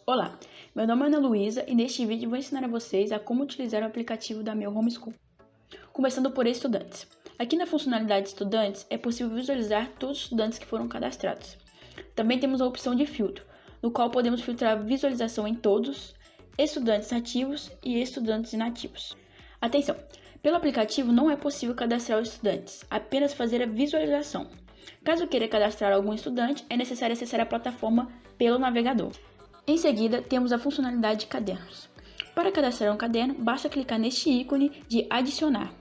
Olá, meu nome é Ana Luísa e neste vídeo vou ensinar a vocês a como utilizar o aplicativo da Meu Homeschool. Começando por estudantes. Aqui na funcionalidade estudantes é possível visualizar todos os estudantes que foram cadastrados. Também temos a opção de filtro, no qual podemos filtrar a visualização em todos, estudantes ativos e estudantes inativos. Atenção! Pelo aplicativo não é possível cadastrar os estudantes, apenas fazer a visualização. Caso queira cadastrar algum estudante, é necessário acessar a plataforma pelo navegador. Em seguida, temos a funcionalidade de cadernos. Para cadastrar um caderno, basta clicar neste ícone de adicionar.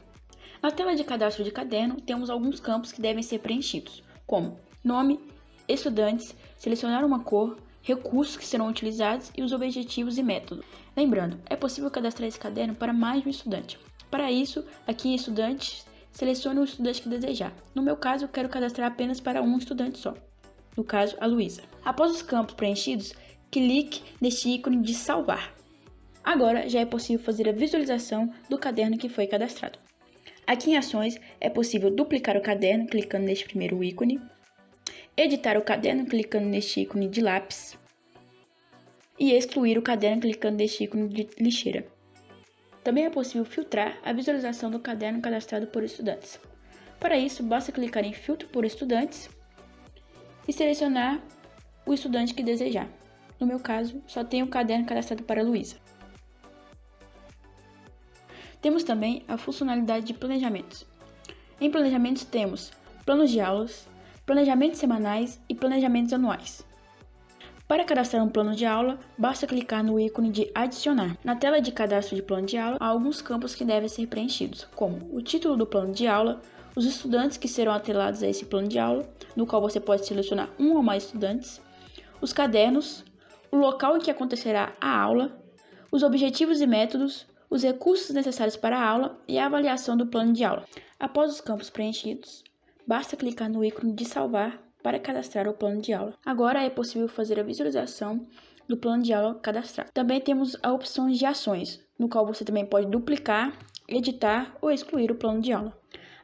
Na tela de cadastro de caderno, temos alguns campos que devem ser preenchidos, como nome, estudantes, selecionar uma cor, recursos que serão utilizados e os objetivos e métodos. Lembrando, é possível cadastrar esse caderno para mais de um estudante. Para isso, aqui em estudantes, selecione o estudante que desejar. No meu caso, eu quero cadastrar apenas para um estudante só. No caso, a Luísa. Após os campos preenchidos, clique neste ícone de salvar. Agora já é possível fazer a visualização do caderno que foi cadastrado. Aqui em ações é possível duplicar o caderno clicando neste primeiro ícone, editar o caderno clicando neste ícone de lápis e excluir o caderno clicando neste ícone de lixeira. Também é possível filtrar a visualização do caderno cadastrado por estudantes. Para isso, basta clicar em filtro por estudantes e selecionar o estudante que desejar. No meu caso, só tenho o caderno cadastrado para a Luísa. Temos também a funcionalidade de planejamentos. Em planejamentos temos planos de aulas, planejamentos semanais e planejamentos anuais. Para cadastrar um plano de aula, basta clicar no ícone de adicionar. Na tela de cadastro de plano de aula, há alguns campos que devem ser preenchidos, como o título do plano de aula, os estudantes que serão atrelados a esse plano de aula, no qual você pode selecionar um ou mais estudantes, os cadernos, o local em que acontecerá a aula, os objetivos e métodos, os recursos necessários para a aula e a avaliação do plano de aula. Após os campos preenchidos, basta clicar no ícone de salvar para cadastrar o plano de aula. Agora é possível fazer a visualização do plano de aula cadastrado. Também temos a opção de ações, no qual você também pode duplicar, editar ou excluir o plano de aula.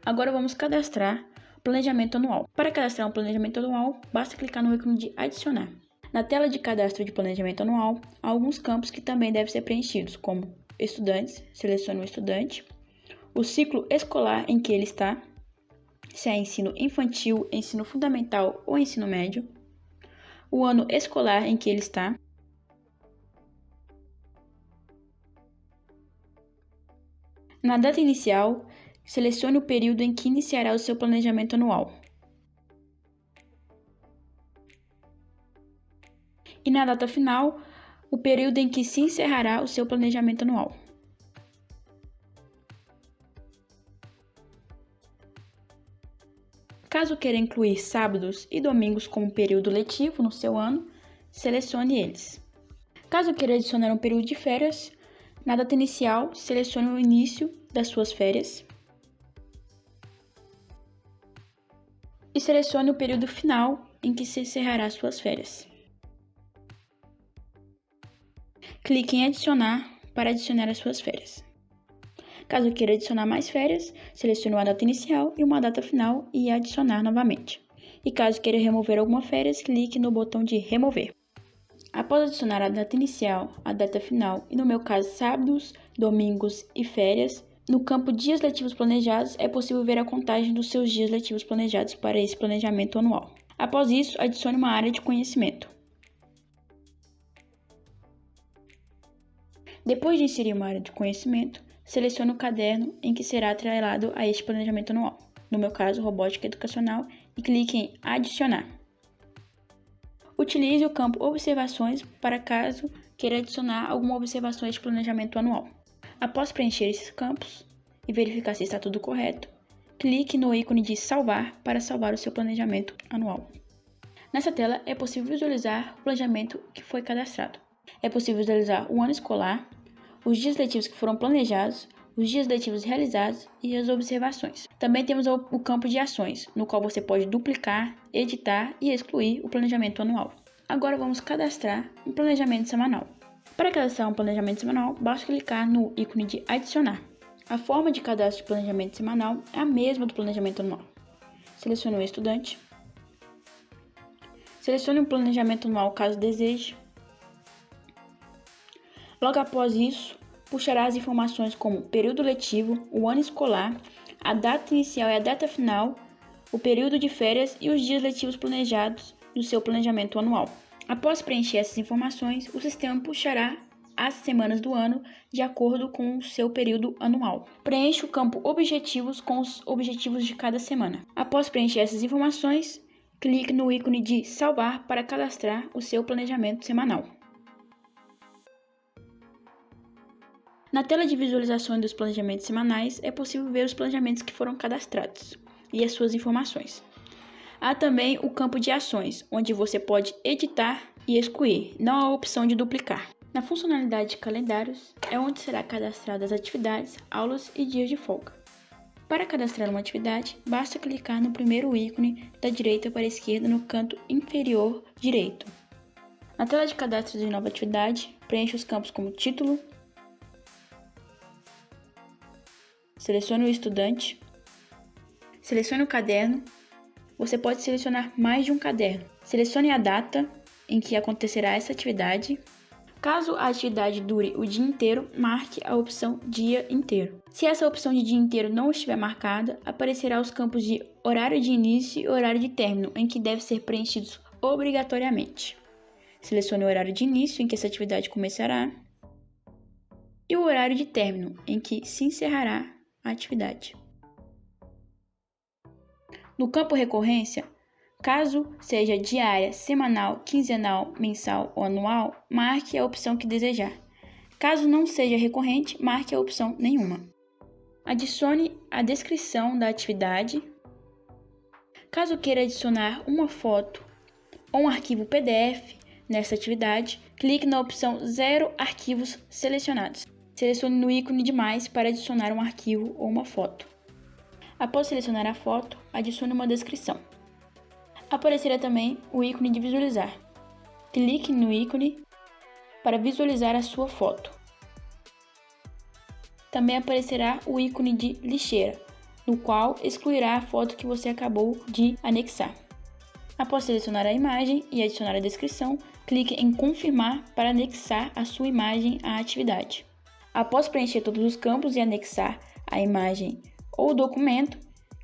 Agora vamos cadastrar o planejamento anual. Para cadastrar um planejamento anual, basta clicar no ícone de adicionar. Na tela de cadastro de planejamento anual, há alguns campos que também devem ser preenchidos, como estudantes, selecione o estudante, o ciclo escolar em que ele está, se é ensino infantil, ensino fundamental ou ensino médio, o ano escolar em que ele está, na data inicial, selecione o período em que iniciará o seu planejamento anual. E na data final, o período em que se encerrará o seu planejamento anual. Caso queira incluir sábados e domingos como período letivo no seu ano, selecione eles. Caso queira adicionar um período de férias, na data inicial, selecione o início das suas férias e selecione o período final em que se encerrará suas férias. Clique em adicionar para adicionar as suas férias. Caso queira adicionar mais férias, selecione uma data inicial e uma data final e adicionar novamente. E caso queira remover alguma férias, clique no botão de remover. Após adicionar a data inicial, a data final e no meu caso sábados, domingos e férias, no campo dias letivos planejados é possível ver a contagem dos seus dias letivos planejados para esse planejamento anual. Após isso, adicione uma área de conhecimento. Depois de inserir uma área de conhecimento, selecione o caderno em que será atrelado a este planejamento anual, no meu caso, Robótica Educacional, e clique em Adicionar. Utilize o campo Observações para caso queira adicionar alguma observação a este planejamento anual. Após preencher esses campos e verificar se está tudo correto, clique no ícone de Salvar para salvar o seu planejamento anual. Nessa tela é possível visualizar o planejamento que foi cadastrado. É possível visualizar o ano escolar, os dias letivos que foram planejados, os dias letivos realizados e as observações. Também temos o campo de ações, no qual você pode duplicar, editar e excluir o planejamento anual. Agora vamos cadastrar um planejamento semanal. Para cadastrar um planejamento semanal, basta clicar no ícone de adicionar. A forma de cadastro de planejamento semanal é a mesma do planejamento anual. Selecione o estudante. Selecione um planejamento anual caso deseje. Logo após isso, puxará as informações como período letivo, o ano escolar, a data inicial e a data final, o período de férias e os dias letivos planejados do seu planejamento anual. Após preencher essas informações, o sistema puxará as semanas do ano de acordo com o seu período anual. Preencha o campo Objetivos com os objetivos de cada semana. Após preencher essas informações, clique no ícone de Salvar para cadastrar o seu planejamento semanal. Na tela de visualização dos planejamentos semanais, é possível ver os planejamentos que foram cadastrados e as suas informações. Há também o campo de ações, onde você pode editar e excluir, não há a opção de duplicar. Na funcionalidade de calendários, é onde será cadastradas as atividades, aulas e dias de folga. Para cadastrar uma atividade, basta clicar no primeiro ícone da direita para a esquerda no canto inferior direito. Na tela de cadastro de nova atividade, preencha os campos como título, selecione o estudante, selecione o caderno. Você pode selecionar mais de um caderno. Selecione a data em que acontecerá essa atividade. Caso a atividade dure o dia inteiro, marque a opção dia inteiro. Se essa opção de dia inteiro não estiver marcada, aparecerá os campos de horário de início e horário de término, em que devem ser preenchidos obrigatoriamente. Selecione o horário de início, em que essa atividade começará, e o horário de término, em que se encerrará a atividade. No campo recorrência, caso seja diária, semanal, quinzenal, mensal ou anual, marque a opção que desejar. Caso não seja recorrente, marque a opção nenhuma. Adicione a descrição da atividade. Caso queira adicionar uma foto ou um arquivo PDF nessa atividade, clique na opção Zero arquivos selecionados. Selecione no ícone de mais para adicionar um arquivo ou uma foto. Após selecionar a foto, adicione uma descrição. Aparecerá também o ícone de visualizar. Clique no ícone para visualizar a sua foto. Também aparecerá o ícone de lixeira, no qual excluirá a foto que você acabou de anexar. Após selecionar a imagem e adicionar a descrição, clique em confirmar para anexar a sua imagem à atividade. Após preencher todos os campos e anexar a imagem ou documento,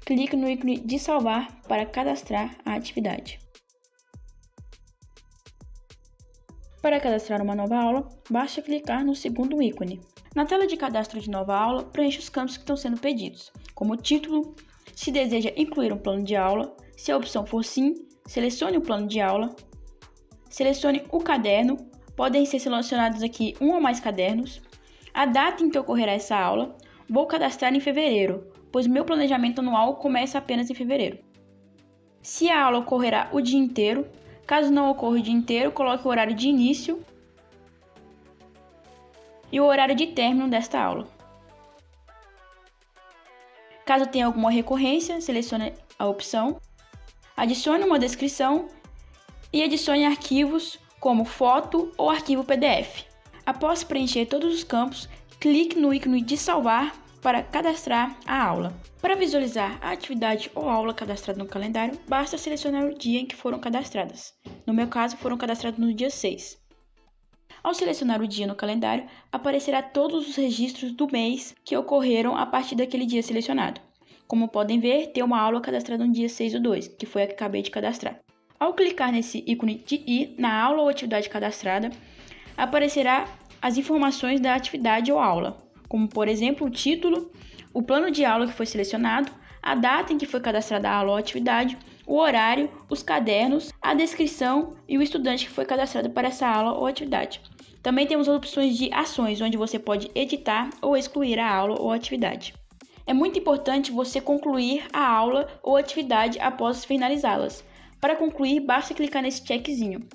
clique no ícone de salvar para cadastrar a atividade. Para cadastrar uma nova aula, basta clicar no segundo ícone. Na tela de cadastro de nova aula, preencha os campos que estão sendo pedidos, como o título, se deseja incluir um plano de aula, se a opção for sim, selecione o plano de aula, selecione o caderno, podem ser selecionados aqui um ou mais cadernos, a data em que ocorrerá essa aula. Vou cadastrar em fevereiro, pois meu planejamento anual começa apenas em fevereiro. Se a aula ocorrerá o dia inteiro, caso não ocorra o dia inteiro, coloque o horário de início e o horário de término desta aula. Caso tenha alguma recorrência, selecione a opção, adicione uma descrição e adicione arquivos como foto ou arquivo PDF. Após preencher todos os campos, clique no ícone de salvar para cadastrar a aula. Para visualizar a atividade ou aula cadastrada no calendário, basta selecionar o dia em que foram cadastradas. No meu caso, foram cadastradas no dia 6. Ao selecionar o dia no calendário, aparecerá todos os registros do mês que ocorreram a partir daquele dia selecionado. Como podem ver, tem uma aula cadastrada no dia 6/2, que foi a que acabei de cadastrar. Ao clicar nesse ícone de ir na aula ou atividade cadastrada, aparecerá as informações da atividade ou aula, como por exemplo o título, o plano de aula que foi selecionado, a data em que foi cadastrada a aula ou atividade, o horário, os cadernos, a descrição e o estudante que foi cadastrado para essa aula ou atividade. Também temos as opções de ações, onde você pode editar ou excluir a aula ou atividade. É muito importante você concluir a aula ou atividade após finalizá-las. Para concluir, basta clicar nesse checkzinho.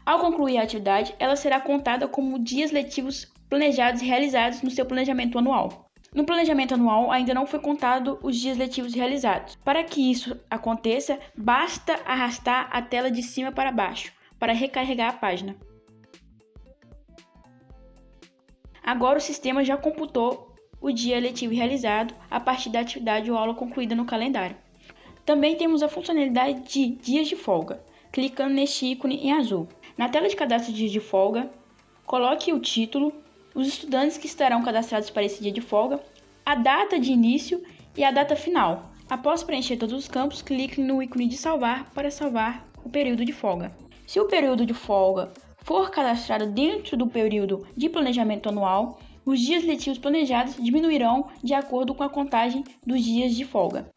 Ao concluir a atividade, ela será contada como dias letivos planejados e realizados no seu planejamento anual. No planejamento anual, ainda não foi contado os dias letivos realizados. Para que isso aconteça, basta arrastar a tela de cima para baixo, para recarregar a página. Agora o sistema já computou o dia letivo realizado a partir da atividade ou aula concluída no calendário. Também temos a funcionalidade de dias de folga, clicando neste ícone em azul. Na tela de cadastro de dias de folga, coloque o título, os estudantes que estarão cadastrados para esse dia de folga, a data de início e a data final. Após preencher todos os campos, clique no ícone de salvar para salvar o período de folga. Se o período de folga for cadastrado dentro do período de planejamento anual, os dias letivos planejados diminuirão de acordo com a contagem dos dias de folga.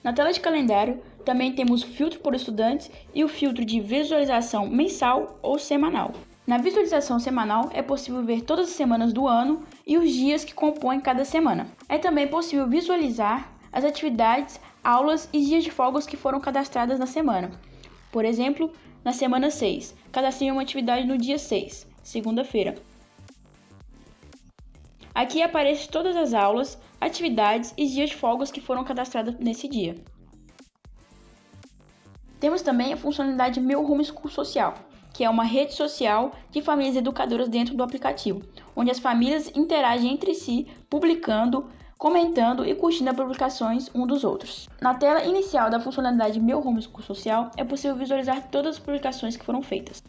Na tela de calendário, também temos o filtro por estudantes e o filtro de visualização mensal ou semanal. Na visualização semanal, é possível ver todas as semanas do ano e os dias que compõem cada semana. É também possível visualizar as atividades, aulas e dias de folgas que foram cadastradas na semana. Por exemplo, na semana 6, cadastrei uma atividade no dia 6, segunda-feira. Aqui aparecem todas as aulas, atividades e dias de folgas que foram cadastradas nesse dia. Temos também a funcionalidade Meu Homeschool Social, que é uma rede social de famílias educadoras dentro do aplicativo, onde as famílias interagem entre si, publicando, comentando e curtindo as publicações uns dos outros. Na tela inicial da funcionalidade Meu Homeschool Social, é possível visualizar todas as publicações que foram feitas.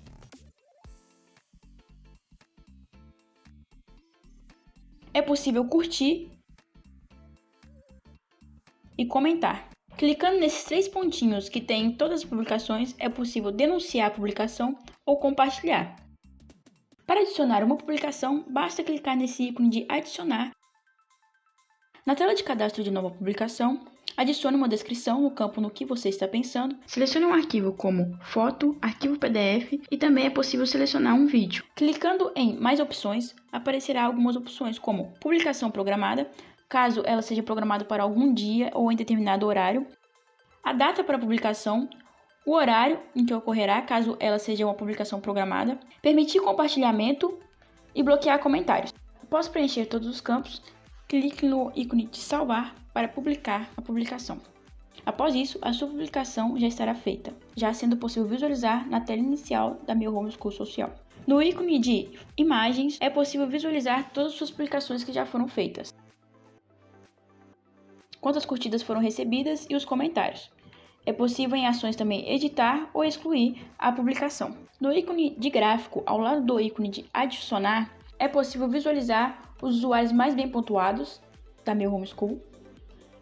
É possível curtir e comentar. Clicando nesses 3 pontinhos que tem em todas as publicações, é possível denunciar a publicação ou compartilhar. Para adicionar uma publicação, basta clicar nesse ícone de adicionar. Na tela de cadastro de nova publicação, adicione uma descrição no campo no que você está pensando, selecione um arquivo como foto, arquivo PDF e também é possível selecionar um vídeo. Clicando em mais opções, aparecerá algumas opções como publicação programada, caso ela seja programada para algum dia ou em determinado horário, a data para a publicação, o horário em que ocorrerá, caso ela seja uma publicação programada, permitir compartilhamento e bloquear comentários. Após preencher todos os campos, clique no ícone de salvar para publicar a publicação. Após isso, a sua publicação já estará feita, já sendo possível visualizar na tela inicial da Meu Homeschool Social. No ícone de imagens, é possível visualizar todas as suas publicações que já foram feitas, quantas curtidas foram recebidas e os comentários. É possível em ações também editar ou excluir a publicação. No ícone de gráfico, ao lado do ícone de adicionar, é possível visualizar os usuários mais bem pontuados da Meu Homeschool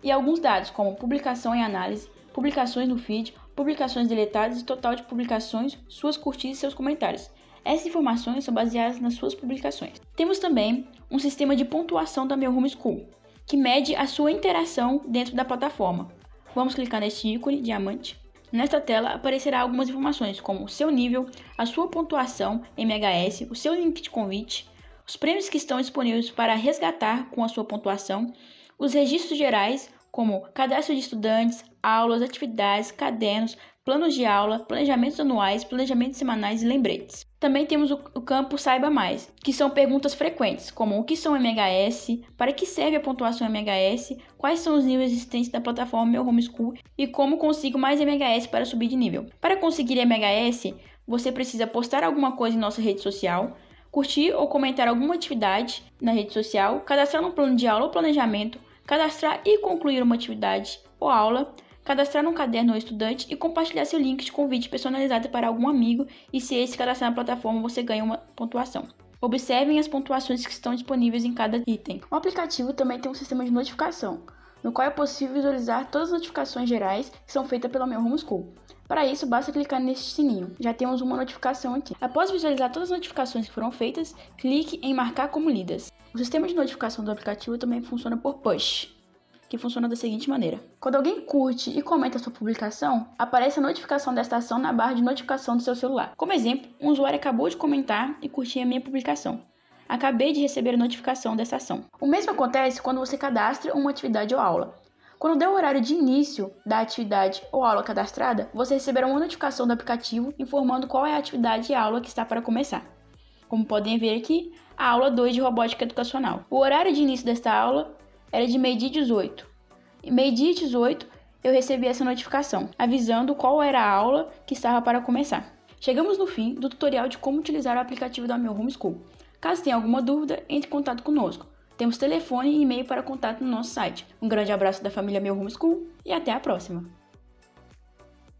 e alguns dados como publicação em análise, publicações no feed, publicações deletadas e total de publicações, suas curtidas e seus comentários. Essas informações são baseadas nas suas publicações. Temos também um sistema de pontuação da Meu Homeschool, que mede a sua interação dentro da plataforma. Vamos clicar neste ícone, diamante. Nesta tela aparecerá algumas informações, como o seu nível, a sua pontuação MHS, o seu link de convite, os prêmios que estão disponíveis para resgatar com a sua pontuação, os registros gerais, como cadastro de estudantes, aulas, atividades, cadernos, planos de aula, planejamentos anuais, planejamentos semanais e lembretes. Também temos o campo Saiba Mais, que são perguntas frequentes, como o que são MHS, para que serve a pontuação MHS, quais são os níveis existentes da plataforma Meu Homeschool e como consigo mais MHS para subir de nível. Para conseguir MHS, você precisa postar alguma coisa em nossa rede social, curtir ou comentar alguma atividade na rede social, cadastrar um plano de aula ou planejamento, cadastrar e concluir uma atividade ou aula, cadastrar um caderno ou estudante e compartilhar seu link de convite personalizado para algum amigo e se esse cadastrar na plataforma você ganha uma pontuação. Observem as pontuações que estão disponíveis em cada item. O aplicativo também tem um sistema de notificação, no qual é possível visualizar todas as notificações gerais que são feitas pelo Meu Homeschool. Para isso, basta clicar neste sininho. Já temos uma notificação aqui. Após visualizar todas as notificações que foram feitas, clique em marcar como lidas. O sistema de notificação do aplicativo também funciona por push, que funciona da seguinte maneira. Quando alguém curte e comenta a sua publicação, aparece a notificação desta ação na barra de notificação do seu celular. Como exemplo, um usuário acabou de comentar e curtir a minha publicação. Acabei de receber a notificação dessa ação. O mesmo acontece quando você cadastra uma atividade ou aula. Quando der o horário de início da atividade ou aula cadastrada, você receberá uma notificação do aplicativo informando qual é a atividade e aula que está para começar. Como podem ver aqui, a aula 2 de Robótica Educacional. O horário de início desta aula era de meio-dia 18. E meio-dia 18 eu recebi essa notificação, avisando qual era a aula que estava para começar. Chegamos no fim do tutorial de como utilizar o aplicativo da Meu Homeschool. Caso tenha alguma dúvida, entre em contato conosco. Temos telefone e e-mail para contato no nosso site. Um grande abraço da família Meu Homeschool e até a próxima!